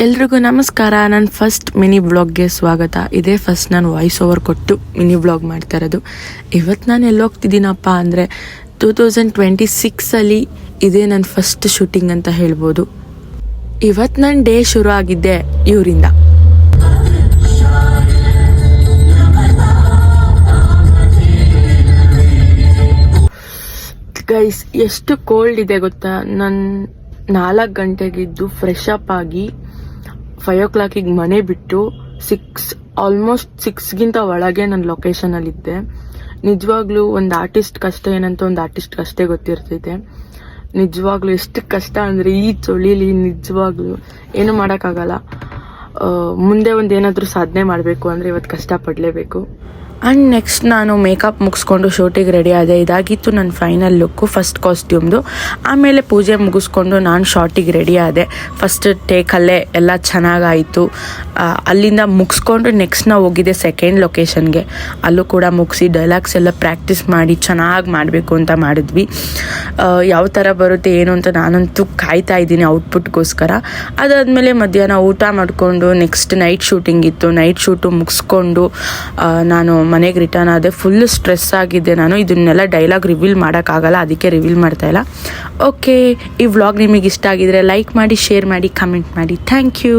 ಎಲ್ರಿಗೂ ನಮಸ್ಕಾರ. ನನ್ನ ಫಸ್ಟ್ ಮಿನಿ ವ್ಲಾಗ್ಗೆ ಸ್ವಾಗತ. ಇದೇ ಫಸ್ಟ್ ನಾನು ವಾಯ್ಸ್ ಓವರ್ ಕೊಟ್ಟು ಮಿನಿ ವ್ಲಾಗ್ ಮಾಡ್ತಾ ಇರೋದು. ಇವತ್ತು ನಾನು ಎಲ್ಲೋಗ್ತಿದ್ದೀನಪ್ಪ ಅಂದರೆ 2026 ಇದೇ ನನ್ನ ಫಸ್ಟ್ ಶೂಟಿಂಗ್ ಅಂತ ಹೇಳ್ಬೋದು. ಇವತ್ತು ನನ್ನ ಡೇ ಶುರು ಆಗಿದ್ದೆ ಇವರಿಂದ. ಗೈಸ್, ಎಷ್ಟು ಕೋಲ್ಡ್ ಇದೆ ಗೊತ್ತಾ. ನಾನು 4 ಗಂಟೆಗಿದ್ದು ಫ್ರೆಶ್ ಅಪ್ ಆಗಿ 5 o'clock ಮನೆ ಬಿಟ್ಟು ಆಲ್ಮೋಸ್ಟ್ 6ಗಿಂತ ಒಳಗೆ ನನ್ನ ಲೊಕೇಶನಲ್ಲಿದ್ದೆ. ನಿಜವಾಗ್ಲೂ ಒಂದು ಆರ್ಟಿಸ್ಟ್ ಕಷ್ಟ ಏನಂತ ಒಂದು ಆರ್ಟಿಸ್ಟ್ ಅಷ್ಟೇ ಗೊತ್ತಿರ್ತೈತೆ. ನಿಜವಾಗ್ಲೂ ಎಷ್ಟು ಕಷ್ಟ ಅಂದರೆ ಈ ಚಳಿಲಿ ನಿಜವಾಗ್ಲೂ ಏನು ಮಾಡೋಕ್ಕಾಗಲ್ಲ. ಮುಂದೆ ಒಂದು ಏನಾದರೂ ಸಾಧನೆ ಮಾಡಬೇಕು ಅಂದರೆ ಇವತ್ತು ಕಷ್ಟಪಡಲೇಬೇಕು. ಆ್ಯಂಡ್ ನೆಕ್ಸ್ಟ್ ನಾನು ಮೇಕಪ್ ಮುಗಿಸ್ಕೊಂಡು ಶೂಟಿಗೆ ರೆಡಿ ಆದೆ. ಇದಾಗಿತ್ತು ನನ್ನ ಫೈನಲ್ ಲುಕ್ಕು, ಫಸ್ಟ್ ಕಾಸ್ಟ್ಯೂಮ್ದು. ಆಮೇಲೆ ಪೂಜೆ ಮುಗಿಸ್ಕೊಂಡು ನಾನು ಶಾರ್ಟಿಗೆ ರೆಡಿ ಆದೆ. ಫಸ್ಟ್ ಟೇಕಲ್ಲೇ ಎಲ್ಲ ಚೆನ್ನಾಗಾಯಿತು. ಅಲ್ಲಿಂದ ಮುಗಿಸ್ಕೊಂಡು ನೆಕ್ಸ್ಟ್ ನಾವು ಹೋಗಿದ್ದೆ ಸೆಕೆಂಡ್ ಲೊಕೇಶನ್ಗೆ. ಅಲ್ಲೂ ಕೂಡ ಮುಗಿಸಿ ಡೈಲಾಗ್ಸ್ ಎಲ್ಲ ಪ್ರಾಕ್ಟೀಸ್ ಮಾಡಿ ಚೆನ್ನಾಗಿ ಮಾಡಬೇಕು ಅಂತ ಮಾಡಿದ್ವಿ. ಯಾವ ಥರ ಬರುತ್ತೆ ಏನು ಅಂತ ನಾನಂತೂ ಕಾಯ್ತಾ ಇದ್ದೀನಿ ಔಟ್ಪುಟ್ಗೋಸ್ಕರ. ಅದಾದಮೇಲೆ ಮಧ್ಯಾಹ್ನ ಊಟ ಮಾಡಿಕೊಂಡು ನೆಕ್ಸ್ಟ್ ನೈಟ್ ಶೂಟಿಂಗ್ ಇತ್ತು. ನೈಟ್ ಶೂಟು ಮುಗಿಸ್ಕೊಂಡು ನಾನು ಮನೆಗೆ ರಿಟರ್ನ್ ಆದೆ. ಫುಲ್ ಸ್ಟ್ರೆಸ್ ಆಗಿದ್ದೆ ನಾನು. ಇದನ್ನೆಲ್ಲ ಡೈಲಾಗ್ ರಿವೀಲ್ ಮಾಡೋಕ್ಕಾಗಲ್ಲ, ಅದಕ್ಕೆ ರಿವೀಲ್ ಮಾಡ್ತಾಯಿಲ್ಲ. ಓಕೆ, ಈ ವ್ಲಾಗ್ ನಿಮಗೆ ಇಷ್ಟ ಆಗಿದ್ರೆ ಲೈಕ್ ಮಾಡಿ, ಶೇರ್ ಮಾಡಿ, ಕಮೆಂಟ್ ಮಾಡಿ. Thank you.